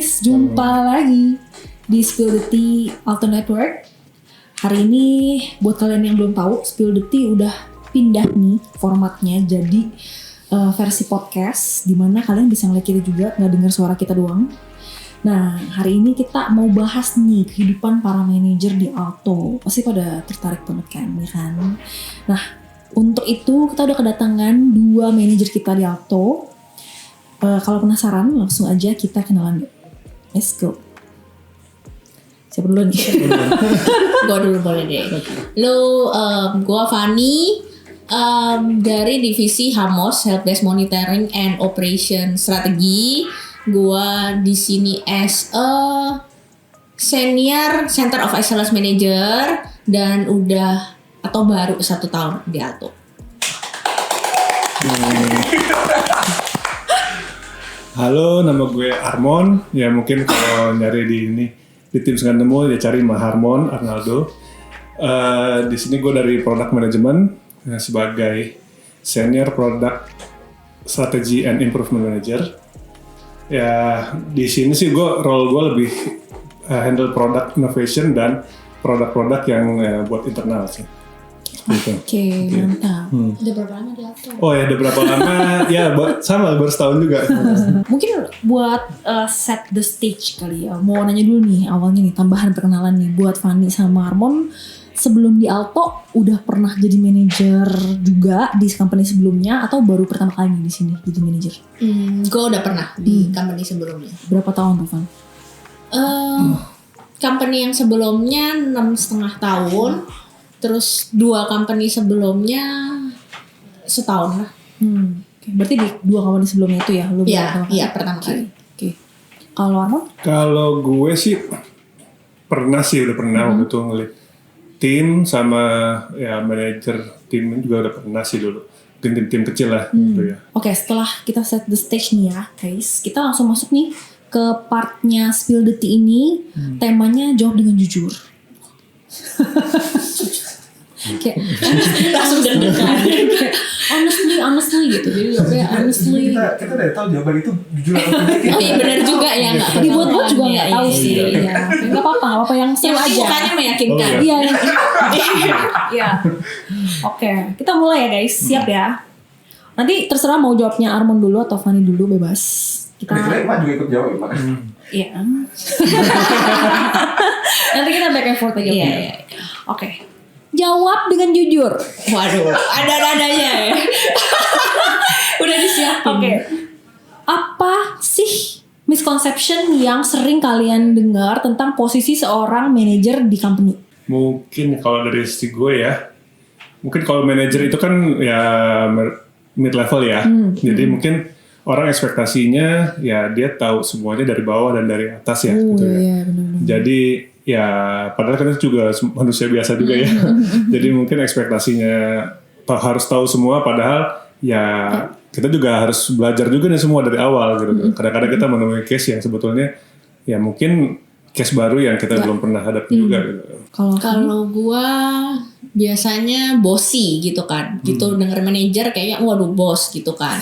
guys, jumpa lagi di Spill the Tea Alto Network. Hari ini buat kalian yang belum tahu, Spill the Tea udah pindah nih formatnya jadi versi podcast, dimana kalian bisa ngeliat kita juga, nggak dengar suara kita doang. Nah, hari ini kita mau bahas nih kehidupan para manajer di Alto. Pasti pada tertarik banget kan, ya kan? Nah, untuk itu kita udah kedatangan 2 manajer kita di Alto. Kalau penasaran, langsung aja kita kenalan yuk. Let's go. Siapa dulu nih? Gue dulu boleh deh. Lo, gue Fanny dari divisi HAMOS, Help Desk Monitoring and Operation Strategy. Gue di sini as a Senior Center of Excellence Manager dan udah atau baru 1 tahun di Alto. Halo, nama gue Armon. Ya mungkin kalau nyari di tim nggak nemu ya cari Maharmon Arnaldo. Di sini gue dari Product Management sebagai Senior Product Strategy and Improvement Manager. Ya di sini sih role gue lebih handle product innovation dan produk-produk yang buat internal sih. Oke, mantap. Udah berapa lama di Alto? Oh ya, udah berapa lama? Ya sama baru setahun juga. Mungkin buat set the stage kali ya. Mau nanya dulu nih awalnya nih, tambahan perkenalan nih buat Fanny sama Armon. Sebelum di Alto udah pernah jadi manajer juga di company sebelumnya atau baru pertama kali di sini jadi manajer? Gue udah pernah di company sebelumnya. Berapa tahun tuh, Fan? Company yang sebelumnya 6,5 tahun. Terus 2 company sebelumnya setahun lah. Okay. Berarti di 2 company sebelumnya itu ya? Iya, pertama kali. Oke. Kalau Armon? Kalau gue sih udah pernah waktu itu ngelit tim sama ya manajer tim juga udah pernah sih dulu. Mungkin tim kecil lah gitu ya. Oke, setelah kita set the stage nih ya guys, kita langsung masuk nih ke partnya Spill the Tea ini. Temanya jawab dengan jujur. Kayak Langsung deg-degan. honestly gitu. Jadi kayak honestly. Kita udah tahu jawaban itu jujur atau tidak. Oh iya benar juga ya, nggak Dibuat-buat juga nggak tahu iya, sih. iya. Iya. Nggak apa-apa yang seru Yang aja. mukanya meyakinkan. Oh, Iya. Iya. Oke, kita mulai ya guys. Siap ya. Nanti terserah mau jawabnya Armon dulu atau Fanny dulu, bebas. Kita. Kebetulan Pak juga ikut jawab ya Pak. Iya. Nanti kita back and forth aja. Iya. Oke. Jawab dengan jujur. Waduh, ada nadanya ya. Udah disiapin. Oke. Apa sih misconception yang sering kalian dengar tentang posisi seorang manajer di company? Mungkin kalau dari sisi gue ya, mungkin kalau manajer itu kan ya mid level ya. Jadi mungkin orang ekspektasinya ya dia tahu semuanya dari bawah dan dari atas ya gitu ya. Iya, benar-benar. Jadi ya padahal kan itu juga manusia biasa juga ya. Jadi mungkin ekspektasinya harus tahu semua padahal ya kita juga harus belajar juga nih semua dari awal gitu. Kadang-kadang kita menemui case yang sebetulnya ya mungkin case baru yang kita belum pernah hadapi juga gitu. Kalau gua biasanya bossy gitu kan. Gitu denger manajer kayaknya waduh bos gitu kan.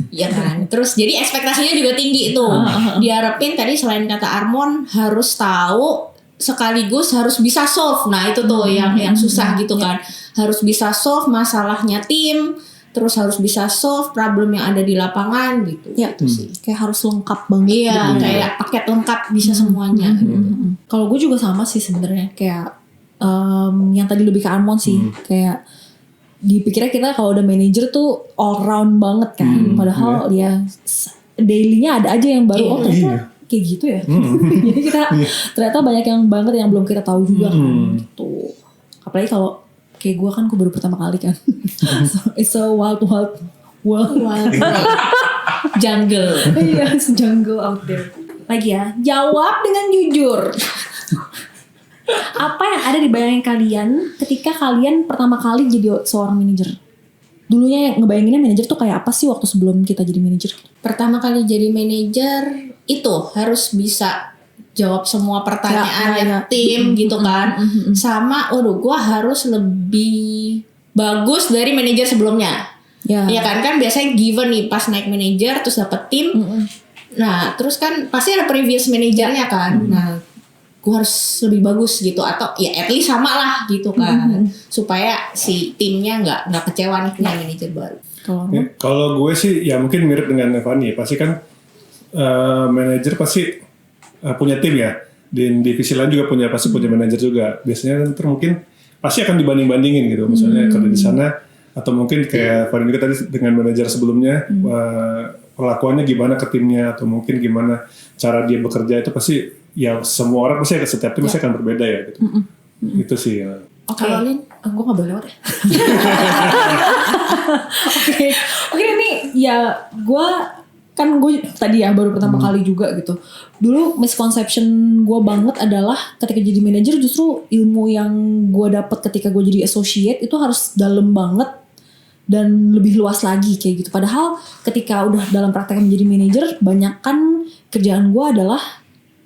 Iya kan. Terus jadi ekspektasinya juga tinggi tuh. Diharapin tadi selain kata Armon harus tahu sekaligus harus bisa solve. Nah, itu tuh yang susah gitu kan. Harus bisa solve masalahnya tim, terus harus bisa solve problem yang ada di lapangan gitu. Ya, Itu sih. kayak harus lengkap banget. Iya, gitu. kayak paket lengkap bisa semuanya. Kalau gue juga sama sih sebenarnya, kayak yang tadi lebih ke Armon sih, kayak dipikirnya kita kalau udah manajer tuh all round banget kan, padahal ya dailynya ada aja yang baru. Ternyata kayak gitu ya. Jadi kita ternyata banyak yang banget yang belum kita tahu juga kan gitu. Apalagi kalau kayak gue kan, gue baru pertama kali kan. So, it's a wild world. Jungle. Iya, it's jungle out there. Lagi ya, jawab dengan jujur. Apa yang ada di bayangan kalian ketika kalian pertama kali jadi seorang manajer? Dulunya yang ngebayanginnya manajer tuh kayak apa sih waktu sebelum kita jadi manajer? Pertama kali jadi manajer itu harus bisa jawab semua pertanyaan tim gitu kan. Sama gue harus lebih bagus dari manajer sebelumnya. Ya kan biasanya given nih pas naik manajer terus dapet tim Nah terus kan pasti ada previous manajernya kan. Nah gue harus lebih bagus gitu atau ya at least sama lah gitu kan, supaya si timnya nggak kecewa nih punya manajer baru. Kalau gue sih ya mungkin mirip dengan Nevani, pasti kan manajer pasti punya tim ya, di divisi lain juga pasti punya manajer juga. Biasanya kan mungkin pasti akan dibanding-bandingin gitu, misalnya kerja di sana atau mungkin kayak Fani juga tadi dengan manajer sebelumnya, perlakuannya gimana ke timnya atau mungkin gimana cara dia bekerja, itu pasti ya semua orang pasti setiap tim pasti akan berbeda ya gitu. Itu sih ya. Oke, Lin, gue gak boleh lewat ya. Oke, ini ya gue tadi ya baru pertama kali juga gitu. Dulu misconception gue banget adalah ketika jadi manajer justru ilmu yang gue dapat ketika gue jadi associate itu harus dalam banget dan lebih luas lagi kayak gitu. Padahal ketika udah dalam praktek menjadi manajer, banyak kan kerjaan gue adalah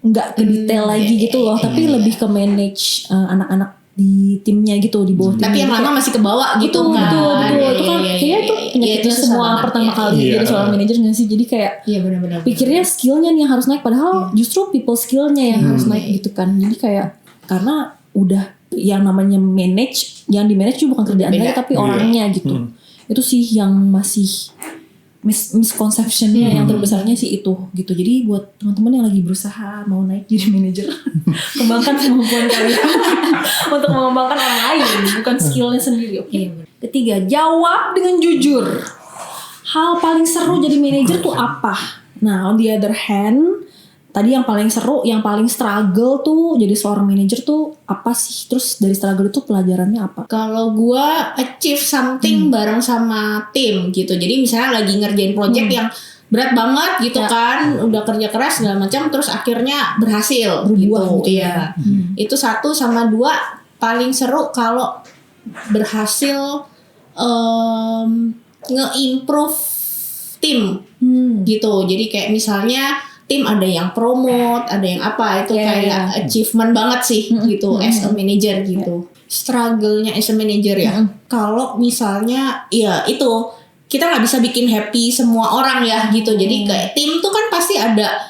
nggak ke detail lagi gitu loh, tapi lebih ke manage anak-anak di timnya gitu, di bawah timnya. Tapi yang lama masih ke bawah gitu kan. Betul. Itu kan kayaknya itu penyakitnya semua pertama kali jadi seorang manajer nggak sih? Jadi kayak benar-benar pikirnya skillnya nih yang harus naik, padahal justru people skillnya yang harus naik gitu kan. Jadi kayak karena udah yang namanya manage, yang di manage juga bukan kerjaan lagi tapi orangnya gitu. Itu sih yang masih misconceptionnya yang terbesarnya sih itu gitu. Jadi buat teman-teman yang lagi berusaha mau naik jadi manajer, kembangkan kemampuan kalian untuk mengembangkan orang lain, bukan skillnya sendiri. Oke. Ketiga, jawab dengan jujur. Hal paling seru jadi manajer tuh apa? Nah, on the other hand, tadi yang paling seru, yang paling struggle tuh jadi seorang manajer tuh apa sih? Terus dari struggle itu pelajarannya apa? Kalau gue achieve something bareng sama tim gitu. Jadi misalnya lagi ngerjain project yang berat banget gitu kan, udah kerja keras segala macam, terus akhirnya berhasil Berbuah gitu ya. Itu satu, sama dua paling seru kalau berhasil nge-improve tim gitu. Jadi kayak misalnya tim ada yang promote, ada yang apa, itu kayak achievement banget sih gitu as a manager gitu. Struggle-nya as a manager ya. Kalau misalnya ya itu kita nggak bisa bikin happy semua orang ya gitu. Jadi kayak tim tuh kan pasti ada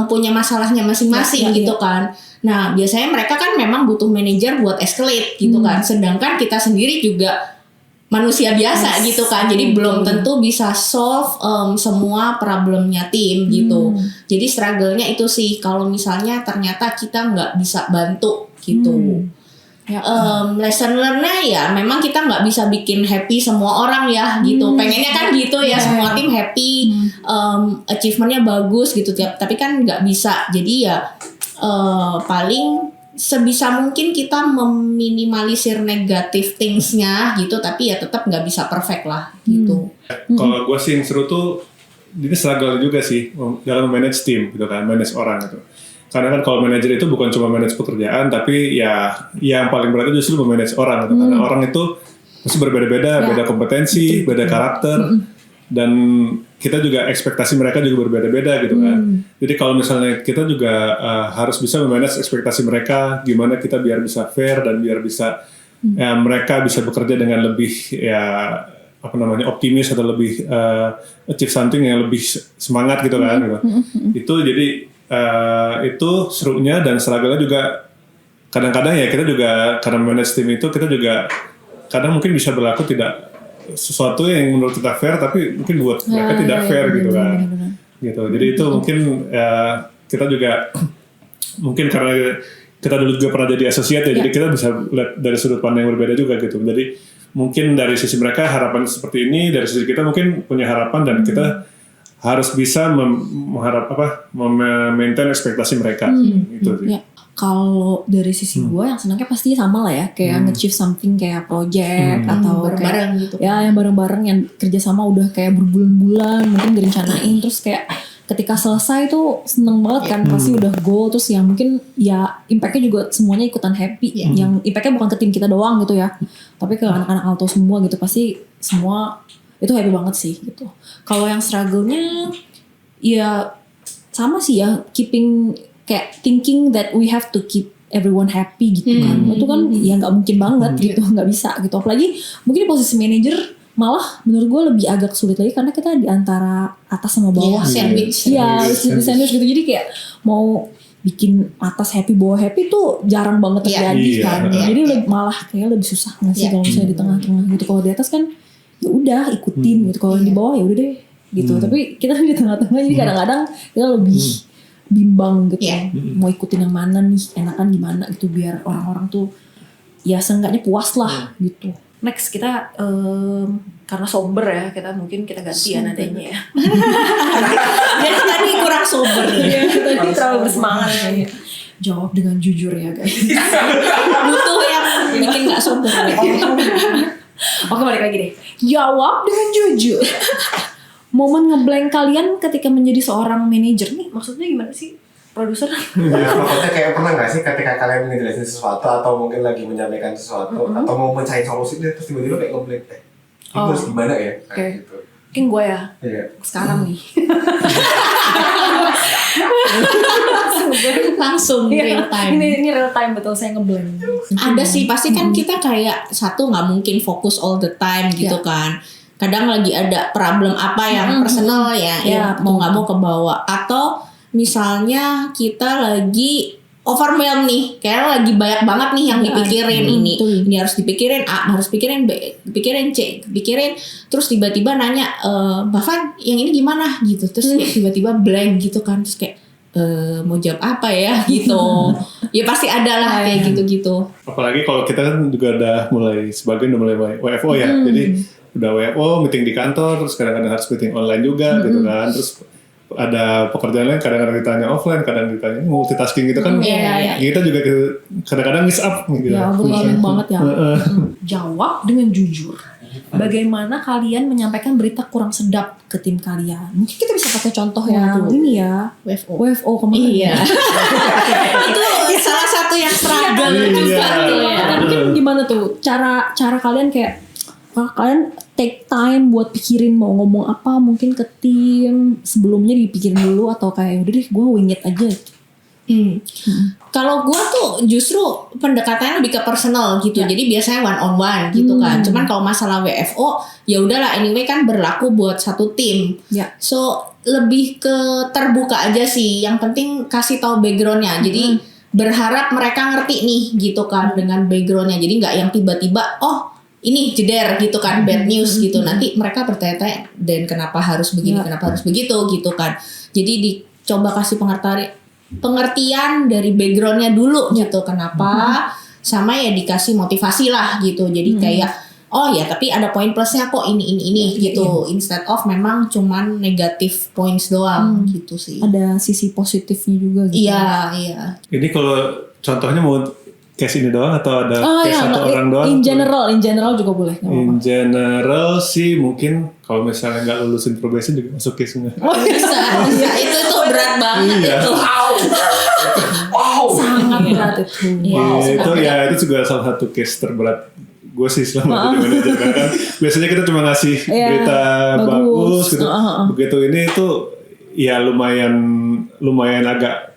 punya masalahnya masing-masing gitu kan. Nah biasanya mereka kan memang butuh manajer buat escalate gitu kan. Sedangkan kita sendiri juga manusia biasa gitu kan, jadi belum tentu bisa solve semua problemnya tim gitu. Jadi struggle-nya itu sih kalau misalnya ternyata kita nggak bisa bantu gitu. Lesson learn-nya ya memang kita nggak bisa bikin happy semua orang ya gitu. Pengennya kan gitu ya, semua tim happy, achievement-nya bagus gitu. Tapi kan nggak bisa. Jadi ya paling sebisa mungkin kita meminimalisir negative things-nya gitu, tapi ya tetap nggak bisa perfect lah gitu. Kalau gue sih yang seru tuh ini struggle juga sih dalam manage tim gitu kan, manage orang gitu. Karena kan kalau manajer itu bukan cuma manage pekerjaan, tapi ya yang paling berat itu justru memanage orang gitu. Karena orang itu pasti berbeda-beda, beda kompetensi, beda karakter, dan kita juga ekspektasi mereka juga berbeda-beda gitu kan. Jadi kalau misalnya kita juga harus bisa memanage ekspektasi mereka, gimana kita biar bisa fair dan biar bisa mereka bisa bekerja dengan lebih optimis atau lebih achieve something yang lebih semangat gitu kan. Gitu. Itu jadi itu serunya, dan struggle-nya juga kadang-kadang ya kita juga karena manage tim itu kita juga kadang mungkin bisa berlaku tidak sesuatu yang menurut kita fair tapi mungkin buat mereka tidak fair gitu kan. Gitu. Jadi itu mungkin kita juga mungkin karena kita dulu juga pernah jadi associate ya, jadi kita bisa lihat dari sudut pandang yang berbeda juga gitu. Jadi mungkin dari sisi mereka harapan seperti ini, dari sisi kita mungkin punya harapan, dan kita harus bisa maintain ekspektasi mereka gitu sih. Ya. Kalau dari sisi gue yang senangnya pasti sama lah ya, kayak nge-achieve something kayak project atau bareng-bareng gitu. Ya yang bareng-bareng yang kerjasama udah kayak berbulan-bulan mungkin direncanain, terus kayak ketika selesai tuh seneng banget kan, pasti udah goal, terus yang mungkin ya impactnya juga semuanya ikutan happy, yang impactnya bukan ke tim kita doang gitu ya, tapi ke anak-anak Alto semua gitu, pasti semua itu happy banget sih gitu. Kalau yang struggle-nya ya sama sih ya, kayak thinking that we have to keep everyone happy gitu kan. Itu kan ya nggak mungkin banget gitu, nggak bisa gitu. Apalagi mungkin di posisi manager malah menurut gue lebih agak sulit lagi karena kita di antara atas sama bawah. Sandwich. Iya, sandwich gitu. Jadi kayak mau bikin atas happy bawah happy tuh jarang banget terjadi Iya. kan. Iya. Jadi malah kayak lebih susah nggak sih Iya. kalau misalnya di tengah-tengah gitu. Kalau di atas kan ya udah ikutin gitu. Kalau yang di bawah ya udah deh gitu. Tapi kita di tengah-tengah jadi kadang-kadang kita lebih bimbang gitu. Iya. Mau ikutin yang mana nih, enakan gimana gitu biar orang-orang tuh ya seenggaknya puas lah gitu. Next kita karena sober ya, kita mungkin kita ganti ya nadanya ya. Jadi tadi kurang sober. Iya, kita terlalu bersemangat kayaknya. Jawab dengan jujur ya guys. Butuh yang bikin gak sober. Oke, balik lagi deh. Jawab dengan jujur. Momen ngeblank kalian ketika menjadi seorang manajer nih, maksudnya gimana sih? Produser? Ya, maksudnya kayak pernah nggak sih ketika kalian ngejelasin sesuatu atau mungkin lagi menyampaikan sesuatu atau mau mencari solusi deh terus tiba-tiba kayak ngeblank ini harus gimana ya? Oke. Gitu. Mungkin gue ya. Iya. Sekarang nih. Langsung real time. Ini real time betul, saya ngeblank. Ada sih, pasti kan kita kayak satu nggak mungkin fokus all the time gitu kan. Kadang lagi ada problem apa yang personal ya, Ya, mau nggak mau kebawa. Atau misalnya kita lagi overwhelmed nih, kayak lagi banyak banget nih yang dipikirin ini harus dipikirin A, harus pikirin B, pikirin C, pikirin, terus tiba-tiba nanya, Mbak Van, yang ini gimana gitu, terus kayak tiba-tiba blank gitu kan, terus kayak mau jawab apa ya gitu. Ya pasti ada lah kayak gitu-gitu. Apalagi kalau kita kan juga udah mulai sebagian udah mulai WFO ya, jadi udah WFO meeting di kantor, terus kadang-kadang harus meeting online juga gitu kan, terus ada pekerjaan lain kadang-kadang ditanya offline, kadang ditanya multitasking gitu kan. Kita juga kadang-kadang miss up gitu. Ya ampun banget ya. Jawab dengan jujur. Bagaimana kalian menyampaikan berita kurang sedap ke tim kalian? Mungkin kita bisa pakai contoh yang ini ya. WFO kemarin. Iya. Itu salah satu yang struggle juga tuh ya. Mungkin gimana tuh cara kalian kayak kalian take time buat pikirin mau ngomong apa mungkin ke tim sebelumnya dipikirin dulu atau kayak udah deh gue wing it aja. Kalau gue tuh justru pendekatannya lebih ke personal gitu. Jadi biasanya one on one gitu kan. Cuman kalau masalah WFO ya udahlah anyway kan berlaku buat satu tim. Ya. So lebih ke terbuka aja sih. Yang penting kasih tahu backgroundnya. Jadi berharap mereka ngerti nih gitu kan dengan backgroundnya. Jadi nggak yang tiba-tiba ini jeder gitu kan, bad news gitu. Nanti mereka bertanya-tanya, dan kenapa harus begini, kenapa harus begitu gitu kan. Jadi dicoba kasih pengertian dari backgroundnya dulu gitu. Kenapa, sama ya dikasih motivasi lah gitu. Jadi kayak, oh ya tapi ada poin plusnya kok ini gitu. Instead of memang cuman negatif points doang gitu sih. Ada sisi positifnya juga gitu. Iya. Ini kalau contohnya mau case ini doang atau ada case satu orang doang? In general juga boleh. In general sih mungkin kalau misalnya nggak lulusin probation juga masuk case nggak? Bisa. Itu tuh berat banget itu. Sangat berat itu. Itu juga salah satu case terberat gue sih selama jadi manajer kan. Biasanya kita cuma ngasih berita bagus gitu. Begitu ini tuh ya lumayan agak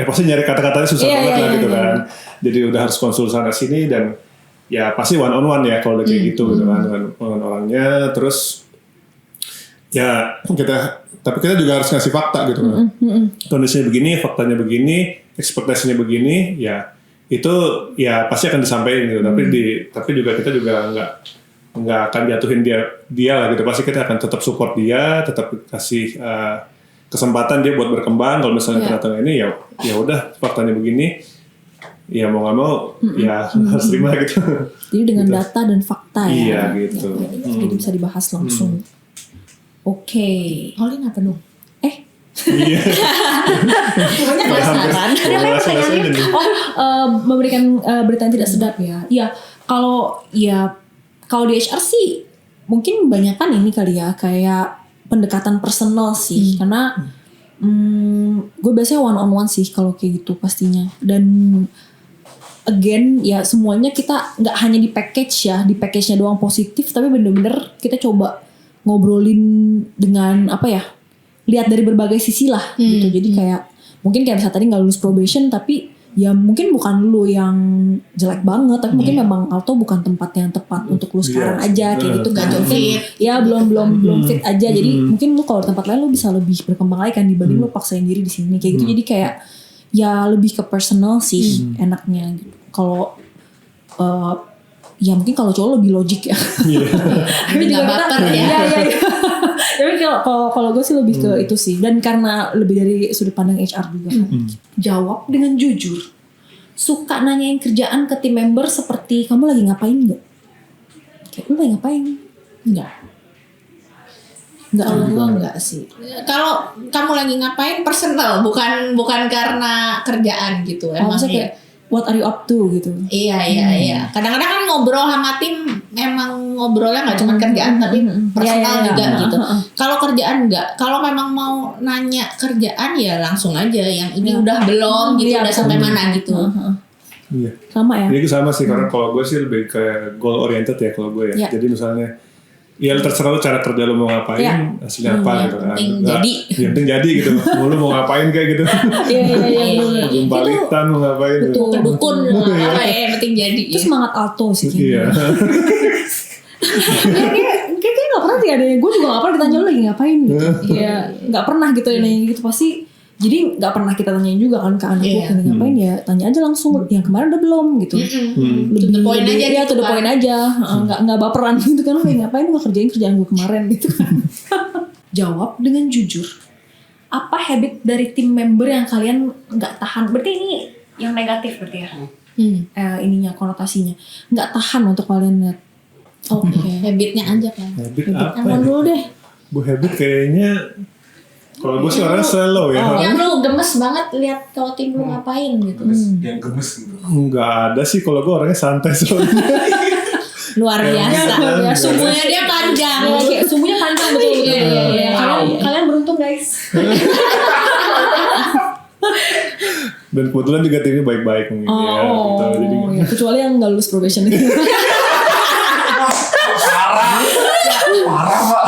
pasti nyari kata-katanya susah banget lah gitu kan. Jadi udah harus konsul sana sini dan ya pasti one on one ya kalau udah kayak gitu kan dengan orangnya. Terus ya tapi kita juga harus ngasih fakta gitu kan. Kondisinya begini, faktanya begini, ekspektasinya begini, ya itu ya pasti akan disampaikan gitu. Tapi juga kita juga nggak akan jatuhin dia lah gitu. Pasti kita akan tetap support dia, tetap kasih kesempatan dia buat berkembang. Kalau misalnya ternyata ini ya udah faktanya begini, ya mau nggak mau ya harus terima gitu. Jadi dengan data dan fakta ya. Iya gitu. Jadi bisa dibahas langsung. Oke. Olin apa dong? Iya. Pokoknya penasaran. Memberikan berita yang tidak sedap ya. Iya. Kalau di HR sih mungkin banyak kan ini kali ya kayak pendekatan personal sih karena gue biasanya one on one sih kalau kayak gitu pastinya. Dan again ya semuanya kita nggak hanya di package-nya doang positif, tapi bener-bener kita coba ngobrolin dengan lihat dari berbagai sisi lah gitu. Jadi kayak mungkin kayak misalnya tadi nggak lulus probation tapi ya mungkin bukan lu yang jelek banget, tapi mungkin memang auto bukan tempat yang tepat untuk lu sekarang aja kayak gitu kan. Mungkin ya belum fit aja. Jadi mungkin lu kalau di tempat lain lu bisa lebih berkembang lagi kan dibanding lu paksain diri di sini kayak gitu. Jadi kayak ya lebih ke personal sih enaknya gitu. Kalau ya mungkin kalau cowok lebih logik ya. Tapi nggak baper ya. Iya. Tapi kalau gue sih lebih ke itu sih. Dan karena lebih dari sudut pandang HR juga kan. Jawab dengan jujur. Suka nanyain kerjaan ke tim member seperti kamu lagi ngapain nggak? Kayak lu lagi ngapain? Enggak. Kalau gue enggak sih. Kalau kamu lagi ngapain personal, bukan karena kerjaan gitu. Emang maksudnya kayak what are you up to gitu. Iya. Kadang-kadang kan ngobrol sama tim emang ngobrolnya nggak cuma kerjaan tapi personal juga gitu. Kalau kerjaan enggak. Kalau memang mau nanya kerjaan ya langsung aja yang ini udah belum gitu, udah sampai mana gitu. Iya. Sama ya. Jadi sama sih karena kalau gue sih lebih ke goal oriented ya kalau gue ya. Jadi misalnya ya terserah lu cara kerja lu mau ngapain, hasilnya apa gitu kan. Yang penting jadi gitu. Lu mau ngapain kayak gitu. Iya. Belum balikan mau ngapain. Betul. Gitu. Dukun apa ya, penting jadi. Itu semangat alto sih Iya. Kayaknya gak pernah sih ada. Gue juga gak pernah ditanya lu lagi ngapain gitu. Iya, gak pernah gitu nanya gitu pasti. Jadi gak pernah kita tanyain juga kan ke anak gue lagi ngapain ya. Tanya aja langsung yang kemarin udah belum gitu. To the point aja ya, gitu to the point aja. Gak baperan gitu kan. Lu lagi ngapain, lu gak kerjain kerjaan gue kemarin gitu kan. Jawab dengan jujur. Apa habit dari tim member yang kalian gak tahan? Berarti ini yang negatif berarti ya? Ininya, konotasinya. Gak tahan untuk kalian lihat. Oke, habitnya aja kan. Habit apa? Yang dulu deh. Gue habit kayaknya kalau gue sih orangnya slow ya. Yang lu gemes banget lihat kalau tim lu ngapain gitu. Yang gemes gitu. Enggak ada sih kalau gue orangnya santai soalnya. Luar biasa. Sumbunya dia panjang. Kayak sumbunya panjang betul. Iya. Kalian beruntung guys. Dan kebetulan juga timnya baik-baik mungkin ya. Gitu. Jadi, Ya, kecuali yang nggak lulus probation itu. Parah Pak.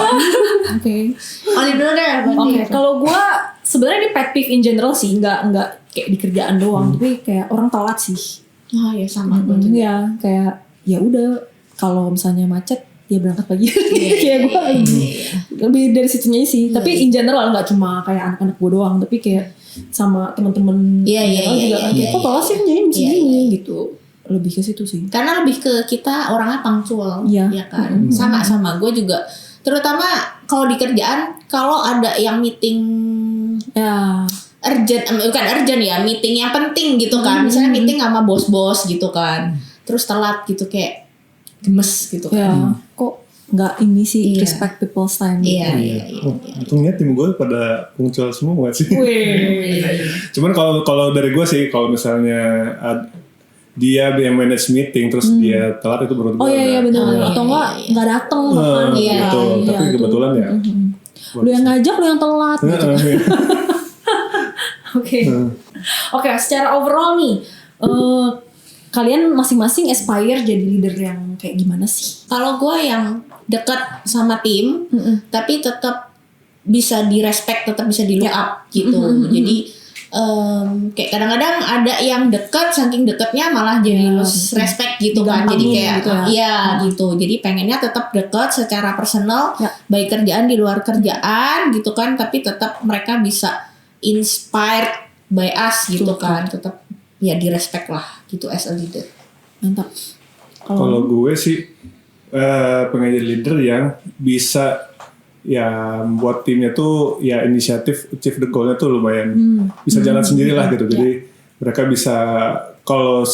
Oke. Oli dulu deh. Oke. Kalau gue sebenarnya di pet peeve in general sih, nggak kayak di kerjaan doang, tapi kayak orang telat sih. Oh ya sama gue juga. Iya, kayak ya udah kalau misalnya macet ya berangkat pagi. Kayak gue lebih dari situnya sih. Tapi in general nggak cuma kayak anak-anak gue doang, tapi kayak sama teman-teman juga kan kayak kok telat sih jadi mesti gini gitu. Lebih ke situ sih. Karena lebih ke kita orangnya punctual, ya kan. Sama gue juga. Terutama kalau di kerjaan, kalau ada yang meeting urgent, bukan urgent ya, meeting yang penting gitu kan. Misalnya meeting sama bos-bos gitu kan. Terus telat gitu kayak gemes gitu kan. Kok nggak ini sih respect people's time gitu. Iya. untungnya tim gue pada punctual semua sih. Cuman kalau dari gue sih kalau misalnya dia yang manage meeting terus dia telat itu menurut gue. Oh iya benar. Atau nggak datang bahkan. Betul. Tapi kebetulan ya. Lu yang ngajak, lu yang telat. Gitu. Oke. Secara overall nih, kalian masing-masing aspire jadi leader yang kayak gimana sih? Kalau gue yang dekat sama tim, tapi tetap bisa direspect, tetap bisa di look up gitu. Jadi kayak kadang-kadang ada yang dekat, saking dekatnya malah jadi lose respect gitu kan. Jadi kayak gitu gitu. Jadi pengennya tetap dekat secara personal, baik kerjaan di luar kerjaan gitu kan, tapi tetap mereka bisa inspired by us gitu kan. Tetap ya di respect lah gitu as a leader. Mantap. Kalau gue sih pengen jadi leader yang bisa ya buat timnya tuh ya inisiatif achieve the goal-nya tuh lumayan bisa jalan sendiri lah gitu. Jadi mereka bisa kalau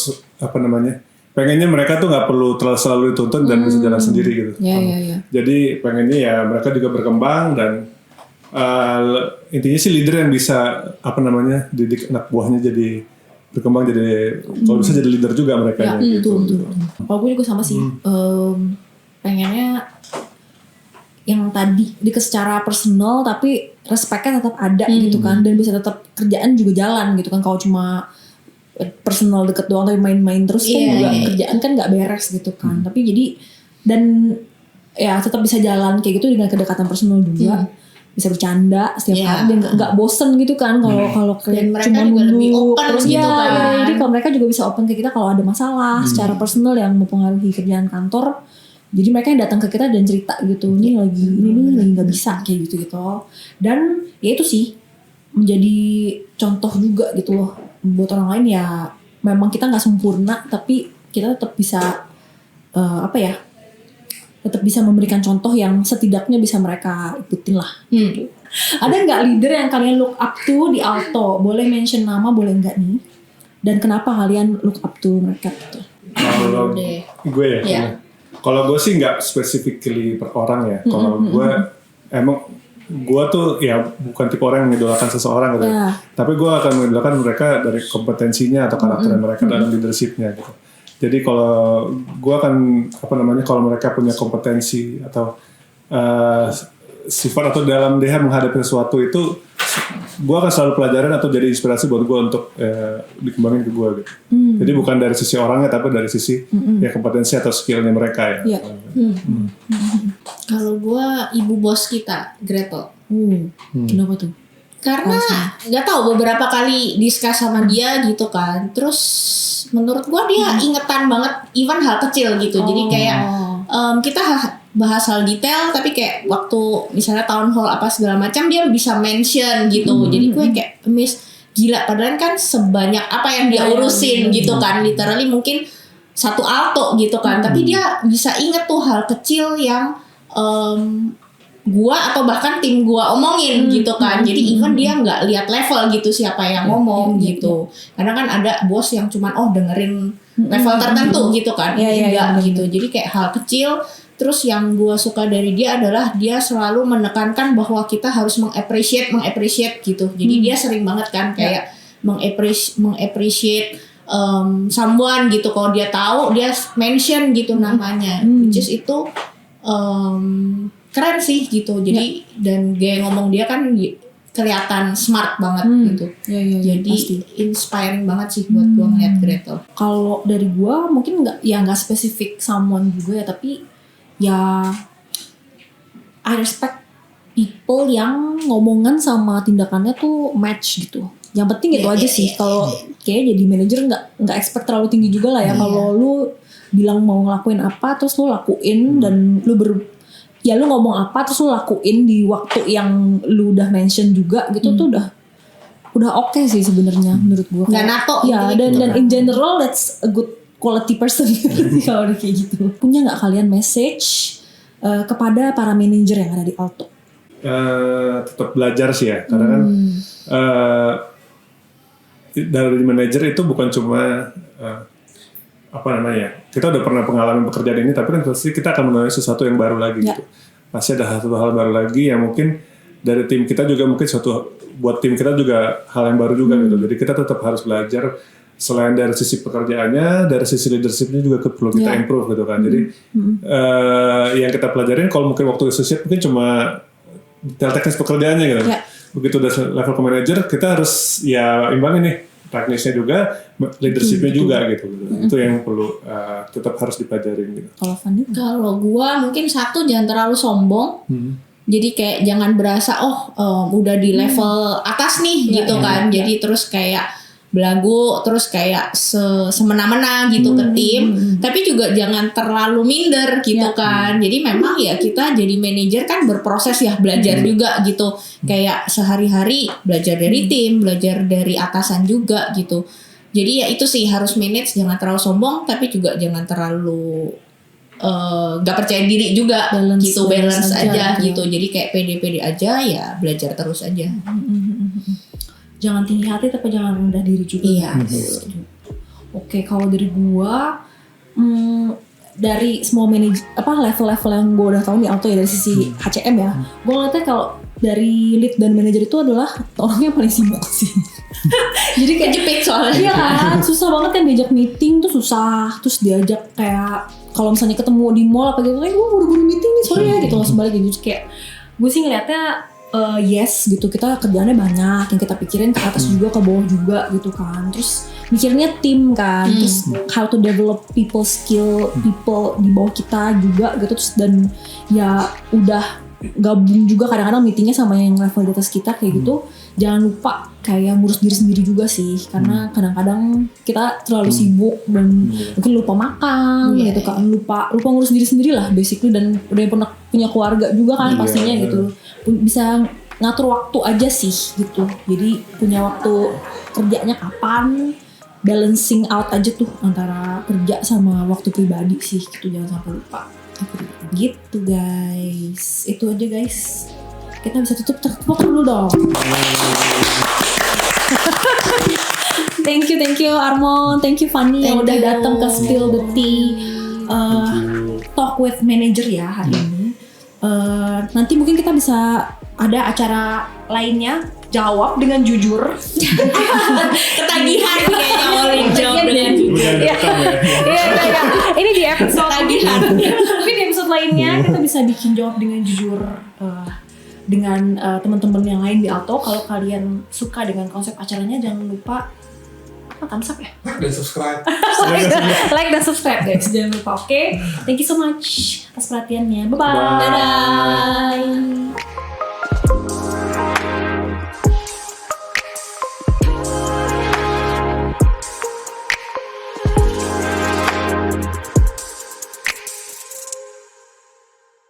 pengennya mereka tuh nggak perlu selalu dituntut dan bisa jalan sendiri gitu. Jadi pengennya ya mereka juga berkembang dan intinya sih leader yang bisa didik anak buahnya jadi berkembang jadi kalau bisa jadi leader juga mereka gitu. Kalau gue juga sama sih. Pengennya yang tadi secara personal tapi respectnya tetap ada gitu kan, dan bisa tetap kerjaan juga jalan gitu kan. Kalau cuma personal deket doang tapi main-main terus kan juga kerjaan kan nggak beres gitu kan. Tapi jadi dan ya tetap bisa jalan kayak gitu dengan kedekatan personal juga. bisa bercanda setiap Iya. hari dan nggak bosen gitu kan kalau Dan kayak mereka cuma juga lebih nunduk open terus gitu kan. jadi kalau mereka juga bisa open ke kita kalau ada masalah secara personal yang mempengaruhi kerjaan kantor. Jadi mereka yang datang ke kita dan cerita gitu, ini lagi nggak bisa kayak gitu. Dan ya itu sih menjadi contoh juga gitu loh buat orang lain ya. Memang kita nggak sempurna tapi kita tetap bisa tetap bisa memberikan contoh yang setidaknya bisa mereka ikutin lah. Ada nggak leader yang kalian look up to di Alto? Boleh mention nama, boleh nggak nih? Dan kenapa kalian look up to mereka gitu? Kalau deh. gue ya, Iya. kalau gue sih nggak specifically per orang ya. Kalau gue emang gue tuh ya bukan tipe orang yang mengidolakan seseorang gitu. Ya. Tapi gue akan mengidolakan mereka dari kompetensinya atau karakter mereka dalam leadershipnya gitu. Jadi kalau gue akan kalau mereka punya kompetensi atau sifat atau dalam dia menghadapi sesuatu itu, gue akan selalu pelajaran atau jadi inspirasi buat gue untuk dikembangin ke gue gitu. Jadi bukan dari sisi orangnya tapi dari sisi ya kompetensi atau skillnya mereka ya. Iya. Kalau gue ibu bos kita, Gretel. Kenapa tuh? Karena nggak tahu beberapa kali discuss sama dia gitu kan. Terus menurut gue dia ingetan banget even hal kecil gitu. Jadi kayak kita bahas hal detail tapi kayak waktu misalnya town hall apa segala macam dia bisa mention gitu. Jadi gue kayak miss gila padahal kan sebanyak apa yang dia urusin gitu kan. Literally mungkin satu alto gitu kan. Tapi dia bisa inget tuh hal kecil yang gua atau bahkan tim gua omongin gitu kan. Jadi even dia nggak lihat level gitu siapa yang ngomong gitu. Karena kan ada bos yang cuman dengerin level tertentu gitu kan. Enggak gitu. Jadi kayak hal kecil. Terus yang gua suka dari dia adalah dia selalu menekankan bahwa kita harus mengappreciate gitu. Jadi dia sering banget kan kayak mengappreciate someone gitu. Kalau dia tahu dia mention gitu namanya. Which is itu keren sih gitu. Jadi dan gaya ngomong dia kan kelihatan smart banget gitu. Jadi pasti. inspiring banget sih buat gua ngeliat Gretel. Kalau dari gua mungkin nggak spesifik someone juga ya, tapi ya I respect people yang ngomongan sama tindakannya tuh match gitu. Yang penting itu aja sih. Kalau kayak jadi manajer nggak expect terlalu tinggi juga lah ya. Kalau lu bilang mau ngelakuin apa terus lu lakuin dan lu lu ngomong apa terus lu lakuin di waktu yang lu udah mention juga gitu tuh udah oke sih sebenarnya menurut gua. Nggak nato ya gitu dan in general that's a good quality person kalau udah kayak gitu. Punya nggak kalian message kepada para manajer yang ada di Alto? Tetap belajar sih ya karena kan dari manajer itu bukan cuma kita udah pernah pengalaman pekerjaan ini tapi kan pasti kita akan menulis sesuatu yang baru lagi gitu. Pasti ada satu hal baru lagi yang mungkin dari tim kita juga mungkin buat tim kita juga hal yang baru juga gitu. Jadi kita tetap harus belajar selain dari sisi pekerjaannya, dari sisi leadershipnya juga perlu kita improve gitu kan. Jadi yang kita pelajarin kalau mungkin waktu associate mungkin cuma detail teknis pekerjaannya gitu. Begitu udah level ke manager kita harus ya imbangin nih teknisnya juga, leadershipnya juga gitu. Itu yang perlu tetap harus dipelajarin gitu. Kalau Fanny? Kalau gua mungkin satu jangan terlalu sombong. Jadi kayak jangan berasa udah di level atas nih gitu kan. Jadi terus kayak belagu terus kayak semena-mena gitu ke tim. Tapi juga jangan terlalu minder gitu kan. Jadi memang ya kita jadi manajer kan berproses ya belajar juga gitu. Kayak sehari-hari belajar dari tim, belajar dari atasan juga gitu. Jadi ya itu sih harus manage, jangan terlalu sombong tapi juga jangan terlalu gak percaya diri juga balance aja gitu. Jadi kayak pede-pede aja ya belajar terus aja. Jangan tinggi hati tapi jangan rendah diri juga. Iya. Oke, kalau dari gua dari semua level-level yang gua udah tahu di Alto ya dari sisi HCM ya. Gua ngeliatnya kalau dari lead dan manajer itu adalah orang yang paling sibuk sih. Jadi kayak kejepit soalnya. Iya kan, susah banget kan diajak meeting tuh susah. Terus diajak kayak kalau misalnya ketemu di mall apa gitu, gue buru-buru meeting nih sorry ya gitu langsung balik gitu. Kayak gue sih ngeliatnya yes gitu, kita kerjaannya banyak yang kita pikirin ke atas juga ke bawah juga gitu kan. Terus mikirnya tim kan, terus how to develop people skill people di bawah kita juga gitu. Terus dan ya udah gabung juga kadang-kadang meetingnya sama yang level di atas kita kayak gitu. Jangan lupa kayak ngurus diri sendiri juga sih, karena kadang-kadang kita terlalu sibuk dan mungkin lupa makan gitu kan, lupa ngurus diri sendiri lah basically, dan udah pernah punya keluarga juga kan pastinya gitu, bisa ngatur waktu aja sih gitu. Jadi punya waktu kerjanya kapan, balancing out aja tuh antara kerja sama waktu pribadi sih gitu, jangan sampai lupa gitu guys. Itu aja guys, kita bisa tutup dulu dong. Thank you Armon, thank you Fanny yang udah datang ke Spill the Tea Talk with Manager ya hari ini. Nanti mungkin kita bisa ada acara lainnya, jawab dengan jujur. Ketagihan kayaknya Olin jawab dengan jujur. Iya. Ini di episode Ketagihan. Tapi di episode lainnya kita bisa bikin jawab dengan jujur dengan teman-teman yang lain di Alto. Kalau kalian suka dengan konsep acaranya, jangan lupa thumbs up ya. Dan subscribe. Like dan subscribe guys, jangan lupa. Oke. Thank you so much atas perhatiannya. Bye bye. Dadah.